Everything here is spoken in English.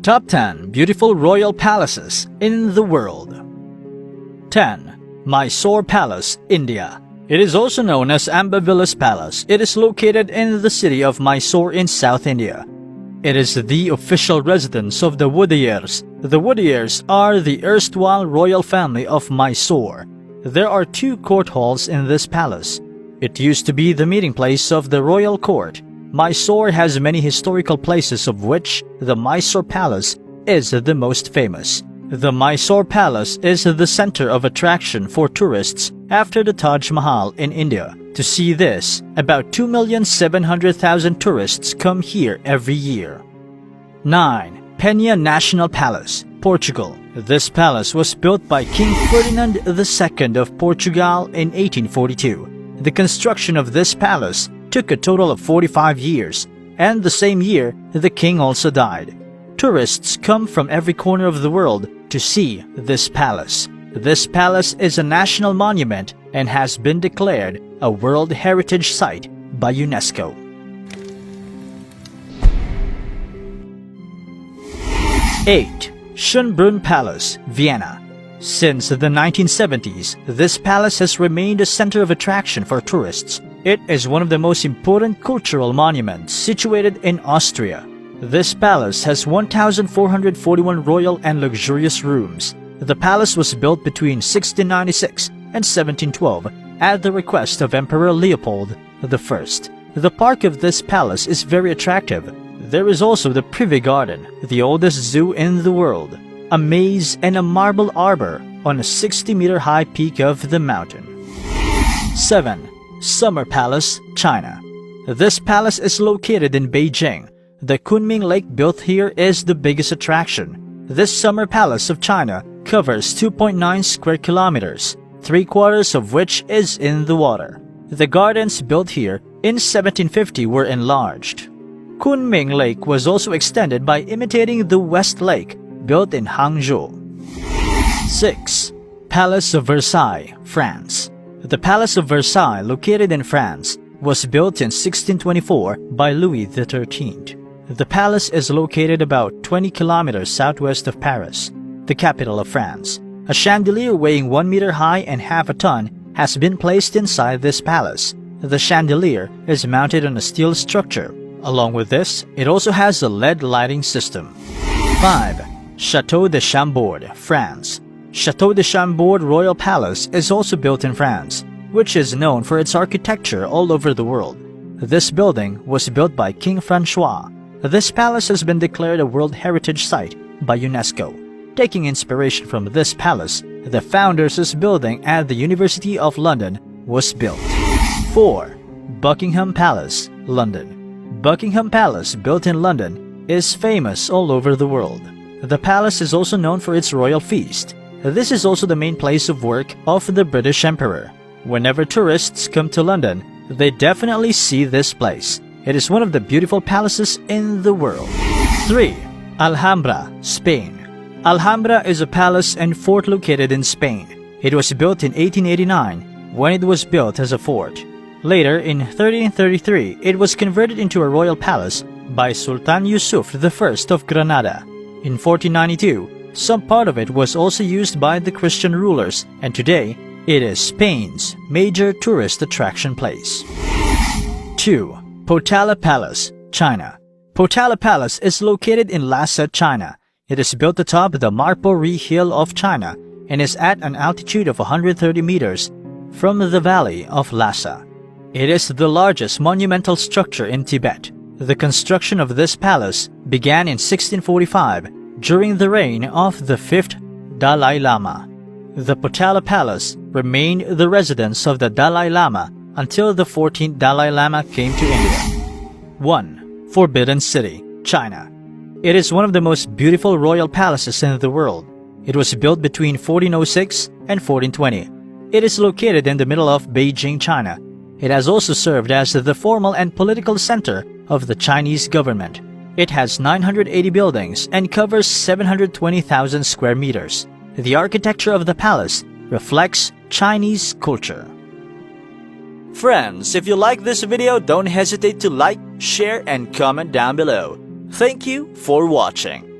Top 10 Beautiful Royal Palaces in the World. 10. Mysore Palace, India. It is also known as Ambervillas Palace. It is located in the city of Mysore in South India. It is the official residence of the Wodeyars. The Wodeyars are the erstwhile royal family of Mysore. There are 2 court halls in this palace. It used to be the meeting place of the royal court. Mysore has many historical places, of which the Mysore Palace is the most famous. The Mysore Palace is the center of attraction for tourists after the Taj Mahal in India. To see this, about 2,700,000 tourists come here every year. 9. Penha National Palace, Portugal. This palace was built by King Ferdinand II of Portugal in 1842. The construction of this palace took a total of 45 years, and the same year, the king also died. Tourists come from every corner of the world to see this palace. This palace is a national monument and has been declared a World Heritage Site by UNESCO. 8. Schönbrunn Palace, Vienna. Since the 1970s, this palace has remained a center of attraction for tourists. It is one of the most important cultural monuments situated in Austria. This palace has 1,441 royal and luxurious rooms. The palace was built between 1696 and 1712 at the request of Emperor Leopold I. The park of this palace is very attractive. There is also the Privy Garden, the oldest zoo in the world, a maze and a marble arbor on a 60-meter high peak of the mountain. 7. Summer Palace, China. This palace is located in Beijing. The Kunming Lake built here is the biggest attraction. This summer palace of China covers 2.9 square kilometers, 3/4 of which is in the water. The gardens built here in 1750 were enlarged. Kunming Lake was also extended by imitating the West Lake, built in Hangzhou. 6. Palace of Versailles, France. The Palace of Versailles, located in France, was built in 1624 by Louis XIII. The palace is located about 20 kilometers southwest of Paris, the capital of France. A chandelier weighing 1 meter high and half a ton has been placed inside this palace. The chandelier is mounted on a steel structure. Along with this, it also has a LED lighting system. 5. Château de Chambord, France. Château de Chambord Royal Palace is also built in France, which is known for its architecture all over the world. This building was built by King Francois. This palace has been declared a World Heritage Site by UNESCO. Taking inspiration from this palace, the Founders' Building at the University of London was built. 4. Buckingham Palace, London. Buckingham Palace, built in London, is famous all over the world. The palace is also known for its royal feast. This is also the main place of work of the British Emperor. Whenever tourists come to London, they definitely see this place. It is one of the beautiful palaces in the world. 3. Alhambra, Spain. Alhambra is a palace and fort located in Spain. It was built in 1889 when it was built as a fort. Later, in 1333, it was converted into a royal palace by Sultan Yusuf I of Granada. In 1492, some part of it was also used by the Christian rulers, and today, it is Spain's major tourist attraction place. 2. Potala Palace, China. Potala Palace is located in Lhasa, China. It is built atop the Marpori Hill of China and is at an altitude of 130 meters from the valley of Lhasa. It is the largest monumental structure in Tibet. The construction of this palace began in 1645 during the reign of the 5th Dalai Lama. The Potala Palace remained the residence of the Dalai Lama until the 14th Dalai Lama came to India. 1. Forbidden City, China. It is one of the most beautiful royal palaces in the world. It was built between 1406 and 1420. It is located in the middle of Beijing, China. It has also served as the formal and political center of the Chinese government. It has 980 buildings and covers 720,000 square meters. The architecture of the palace reflects Chinese culture. Friends, if you like this video, don't hesitate to like, share, and comment down below. Thank you for watching.